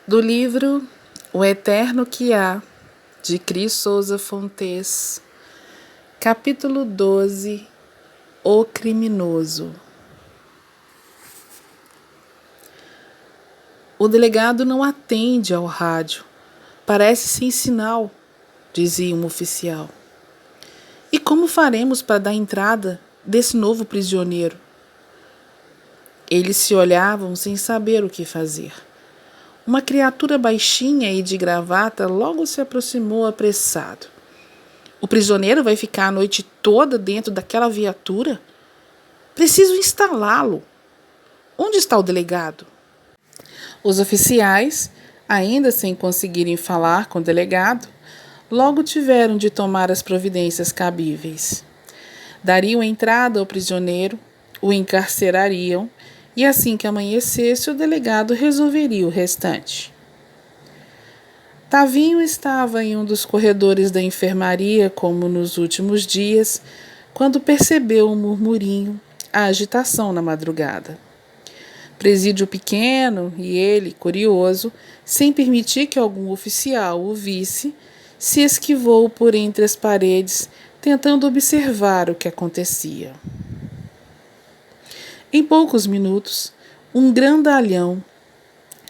Do livro O Eterno que Há, de Cris Souza Fontes, capítulo 12, O Criminoso. O delegado não atende ao rádio. Parece sem sinal, dizia um oficial. E como faremos para dar entrada desse novo prisioneiro? Eles se olhavam sem saber o que fazer. Uma criatura baixinha e de gravata logo se aproximou apressado. O prisioneiro vai ficar a noite toda dentro daquela viatura? Preciso instalá-lo. Onde está o delegado? Os oficiais, ainda sem conseguirem falar com o delegado, logo tiveram de tomar as providências cabíveis. Dariam entrada ao prisioneiro, o encarcerariam, e assim que amanhecesse, o delegado resolveria o restante. Tavinho estava em um dos corredores da enfermaria, como nos últimos dias, quando percebeu um murmurinho, a agitação na madrugada. Presídio pequeno, e ele, curioso, sem permitir que algum oficial o visse, se esquivou por entre as paredes, tentando observar o que acontecia. Em poucos minutos, um grandalhão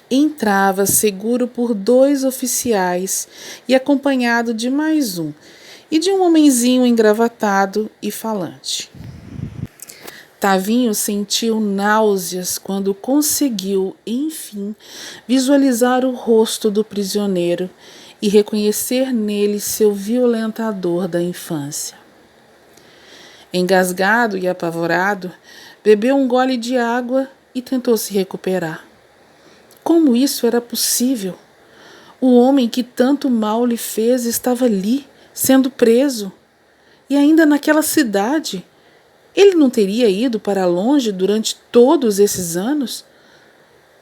entrava seguro por 2 oficiais e acompanhado de mais um, e de um homenzinho engravatado e falante. Tavinho sentiu náuseas quando conseguiu, enfim, visualizar o rosto do prisioneiro e reconhecer nele seu violentador da infância. Engasgado e apavorado, bebeu um gole de água e tentou se recuperar. Como isso era possível? O homem que tanto mal lhe fez estava ali, sendo preso. E ainda naquela cidade. Ele não teria ido para longe durante todos esses anos?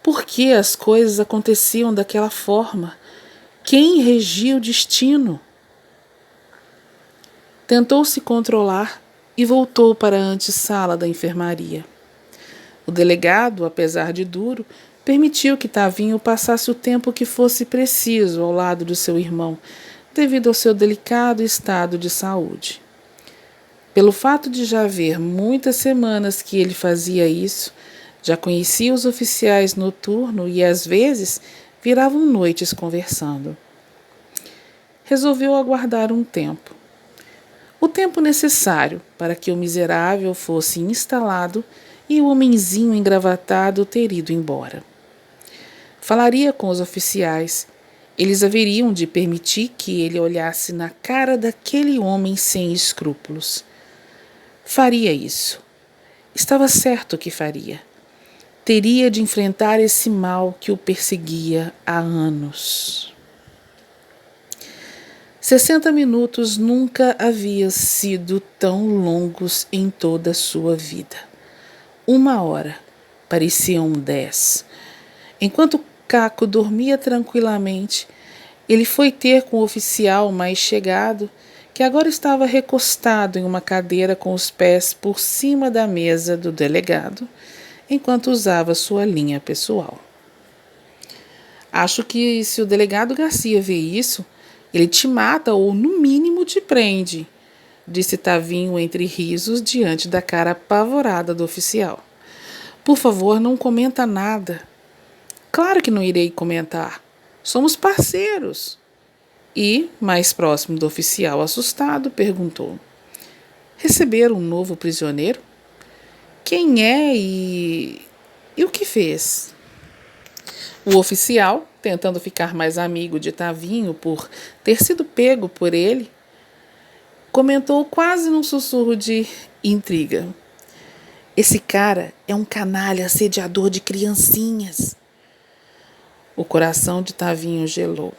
Por que as coisas aconteciam daquela forma? Quem regia o destino? Tentou se controlar e voltou para a antessala da enfermaria. O delegado, apesar de duro, permitiu que Tavinho passasse o tempo que fosse preciso ao lado do seu irmão, devido ao seu delicado estado de saúde. Pelo fato de já haver muitas semanas que ele fazia isso, já conhecia os oficiais noturnos e, às vezes, viravam noites conversando. Resolveu aguardar um tempo. O tempo necessário para que o miserável fosse instalado e o homenzinho engravatado ter ido embora. Falaria com os oficiais. Eles haveriam de permitir que ele olhasse na cara daquele homem sem escrúpulos. Faria isso. Estava certo que faria. Teria de enfrentar esse mal que o perseguia há anos. 60 minutos nunca haviam sido tão longos em toda a sua vida. 1 hora pareciam 10. Enquanto Caco dormia tranquilamente, ele foi ter com o oficial mais chegado, que agora estava recostado em uma cadeira com os pés por cima da mesa do delegado, enquanto usava sua linha pessoal. Acho que se o delegado Garcia vê isso, ele te mata ou, no mínimo, te prende, disse Tavinho entre risos diante da cara apavorada do oficial. Por favor, não comenta nada. Claro que não irei comentar. Somos parceiros. E, mais próximo do oficial assustado, perguntou: receberam um novo prisioneiro? Quem é e o que fez? O oficial, tentando ficar mais amigo de Tavinho por ter sido pego por ele, comentou quase num sussurro de intriga: esse cara é um canalha assediador de criancinhas. O coração de Tavinho gelou.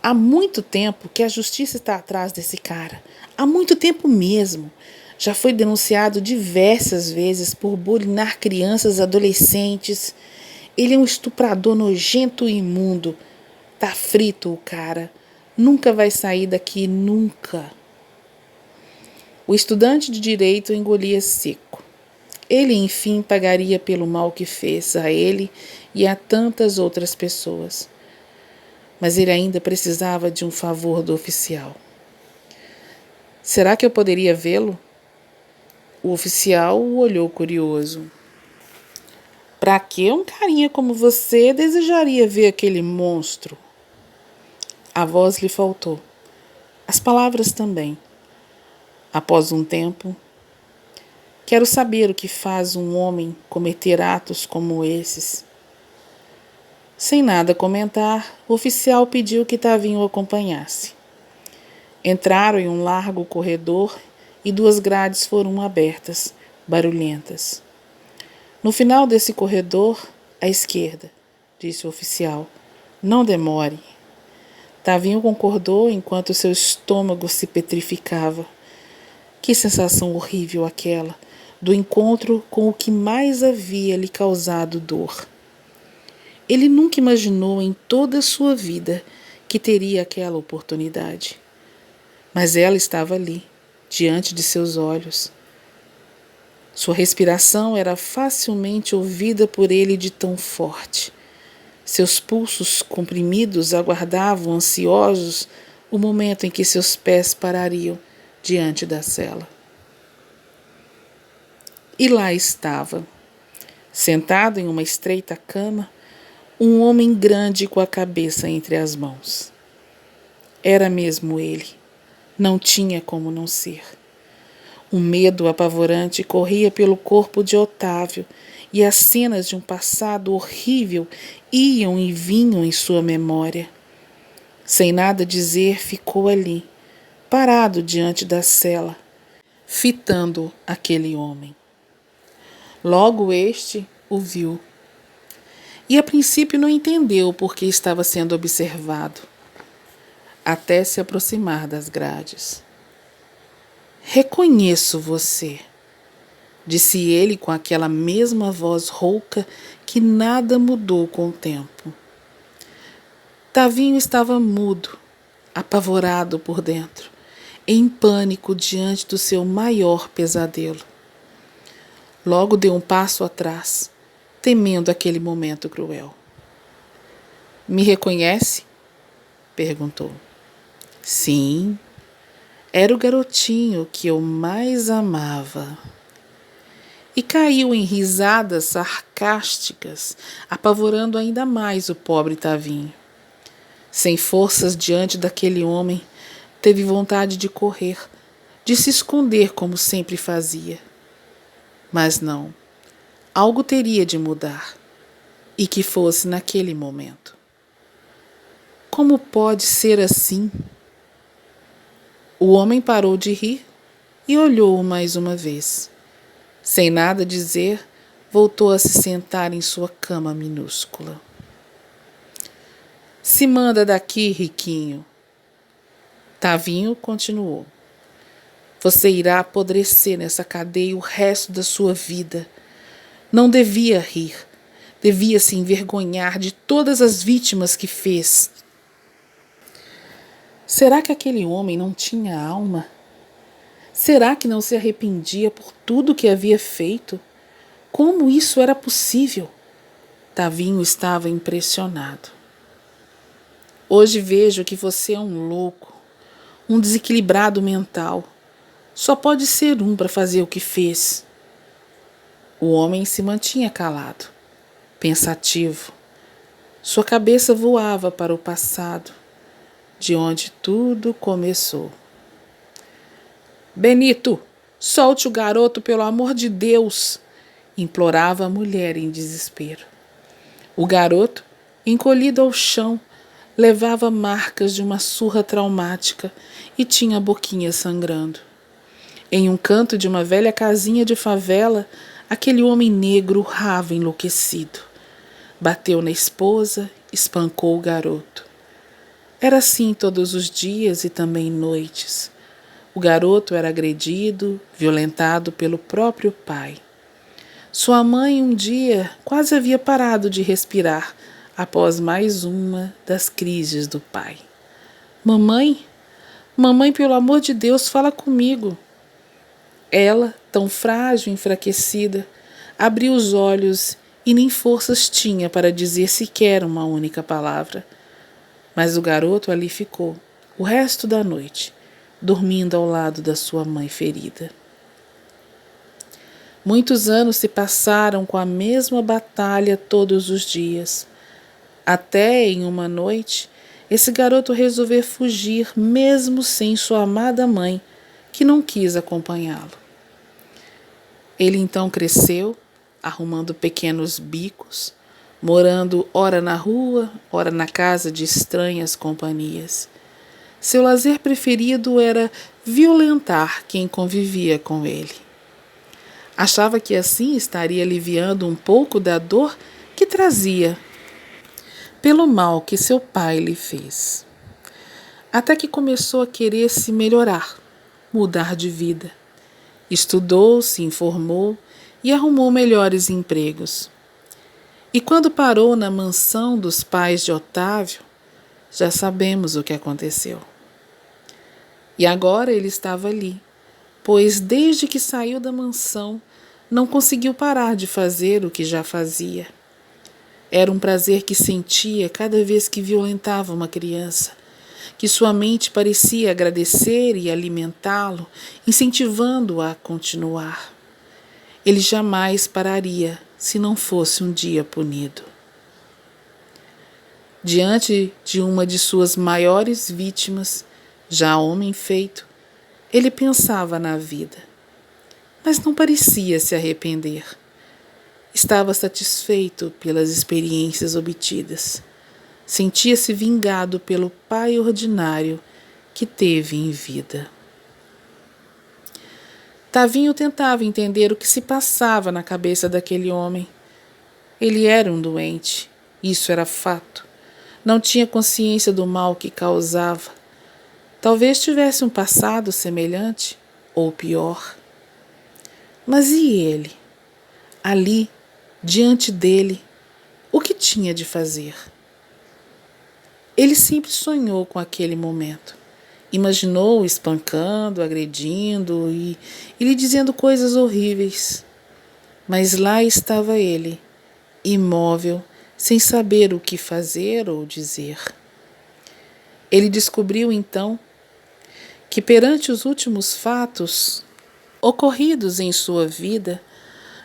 Há muito tempo que a justiça está atrás desse cara. Há muito tempo mesmo. Já foi denunciado diversas vezes por bulinar crianças e adolescentes. Ele é um estuprador nojento e imundo. Tá frito o cara. Nunca vai sair daqui, nunca. O estudante de direito engolia seco. Ele, enfim, pagaria pelo mal que fez a ele e a tantas outras pessoas. Mas ele ainda precisava de um favor do oficial. Será que eu poderia vê-lo? O oficial o olhou curioso. Para que um carinha como você desejaria ver aquele monstro? A voz lhe faltou. As palavras também. Após um tempo, quero saber o que faz um homem cometer atos como esses. Sem nada comentar, o oficial pediu que Tavinho o acompanhasse. Entraram em um largo corredor e 2 grades foram abertas, barulhentas. No final desse corredor, à esquerda, disse o oficial. Não demore. Tavinho concordou enquanto seu estômago se petrificava. Que sensação horrível aquela, do encontro com o que mais havia lhe causado dor. Ele nunca imaginou em toda a sua vida que teria aquela oportunidade. Mas ela estava ali, diante de seus olhos. Sua respiração era facilmente ouvida por ele de tão forte. Seus pulsos comprimidos aguardavam ansiosos o momento em que seus pés parariam diante da cela. E lá estava, sentado em uma estreita cama, um homem grande com a cabeça entre as mãos. Era mesmo ele. Não tinha como não ser. Um medo apavorante corria pelo corpo de Otávio e as cenas de um passado horrível iam e vinham em sua memória. Sem nada dizer, ficou ali, parado diante da cela, fitando aquele homem. Logo este o viu. E a princípio não entendeu por que estava sendo observado, até se aproximar das grades. Reconheço você, disse ele com aquela mesma voz rouca que nada mudou com o tempo. Tavinho estava mudo, apavorado por dentro, em pânico diante do seu maior pesadelo. Logo deu um passo atrás, temendo aquele momento cruel. Me reconhece? Perguntou. Sim, era o garotinho que eu mais amava. E caiu em risadas sarcásticas, apavorando ainda mais o pobre Tavinho. Sem forças diante daquele homem, teve vontade de correr, de se esconder como sempre fazia. Mas não, algo teria de mudar, e que fosse naquele momento. Como pode ser assim? O homem parou de rir e olhou-o mais uma vez. Sem nada dizer, voltou a se sentar em sua cama minúscula. Se manda daqui, riquinho. Tavinho continuou. Você irá apodrecer nessa cadeia o resto da sua vida. Não devia rir. Devia se envergonhar de todas as vítimas que fez. Será que aquele homem não tinha alma? Será que não se arrependia por tudo que havia feito? Como isso era possível? Tavinho estava impressionado. Hoje vejo que você é um louco, um desequilibrado mental. Só pode ser um para fazer o que fez. O homem se mantinha calado, pensativo. Sua cabeça voava para o passado, de onde tudo começou. Benito, solte o garoto pelo amor de Deus, implorava a mulher em desespero. O garoto, encolhido ao chão, levava marcas de uma surra traumática e tinha a boquinha sangrando. Em um canto de uma velha casinha de favela, aquele homem negro urrava enlouquecido. Bateu na esposa, espancou o garoto. Era assim todos os dias e também noites. O garoto era agredido, violentado pelo próprio pai. Sua mãe um dia quase havia parado de respirar após mais uma das crises do pai. Mamãe? Mamãe, pelo amor de Deus, fala comigo. Ela, tão frágil e enfraquecida, abriu os olhos e nem forças tinha para dizer sequer uma única palavra. Mas o garoto ali ficou, o resto da noite, dormindo ao lado da sua mãe ferida. Muitos anos se passaram com a mesma batalha todos os dias, até em uma noite esse garoto resolver fugir mesmo sem sua amada mãe, que não quis acompanhá-lo. Ele então cresceu, arrumando pequenos bicos, morando ora na rua, ora na casa de estranhas companhias. Seu lazer preferido era violentar quem convivia com ele. Achava que assim estaria aliviando um pouco da dor que trazia pelo mal que seu pai lhe fez. Até que começou a querer se melhorar, mudar de vida. Estudou, se informou e arrumou melhores empregos. E quando parou na mansão dos pais de Otávio, já sabemos o que aconteceu. E agora ele estava ali, pois desde que saiu da mansão, não conseguiu parar de fazer o que já fazia. Era um prazer que sentia cada vez que violentava uma criança, que sua mente parecia agradecer e alimentá-lo, incentivando-o a continuar. Ele jamais pararia se não fosse um dia punido. Diante de uma de suas maiores vítimas, já homem feito, ele pensava na vida, mas não parecia se arrepender. Estava satisfeito pelas experiências obtidas. Sentia-se vingado pelo pai ordinário que teve em vida. Tavinho tentava entender o que se passava na cabeça daquele homem. Ele era um doente, isso era fato. Não tinha consciência do mal que causava. Talvez tivesse um passado semelhante, ou pior. Mas e ele? Ali, diante dele, o que tinha de fazer? Ele sempre sonhou com aquele momento. Imaginou-o espancando, agredindo e lhe dizendo coisas horríveis. Mas lá estava ele, imóvel, sem saber o que fazer ou dizer. Ele descobriu então que perante os últimos fatos ocorridos em sua vida,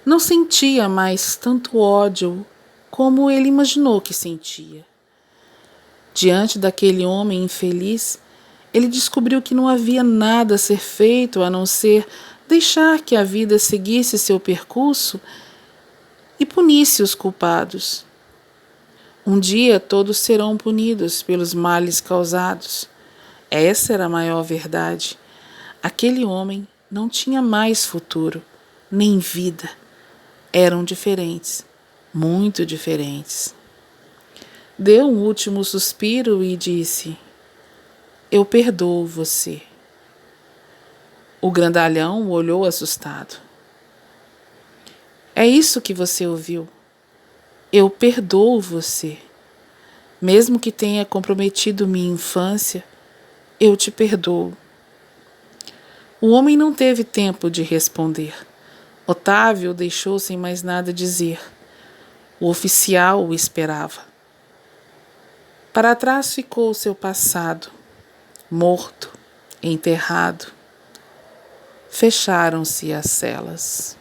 não sentia mais tanto ódio como ele imaginou que sentia. Diante daquele homem infeliz, ele descobriu que não havia nada a ser feito a não ser deixar que a vida seguisse seu percurso e punisse os culpados. Um dia todos serão punidos pelos males causados. Essa era a maior verdade. Aquele homem não tinha mais futuro, nem vida. Eram diferentes, muito diferentes. Deu um último suspiro e disse: "Eu perdoo você." O grandalhão olhou assustado. "É isso que você ouviu? Eu perdoo você. Mesmo que tenha comprometido minha infância, eu te perdoo." O homem não teve tempo de responder. Otávio o deixou sem mais nada dizer. O oficial o esperava. Para trás ficou seu passado, morto, enterrado. Fecharam-se as celas.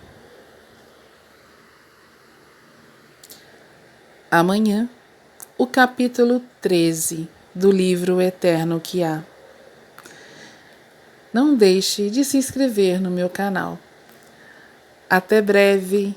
Amanhã, o capítulo 13 do livro Eterno que Há. Não deixe de se inscrever no meu canal. Até breve!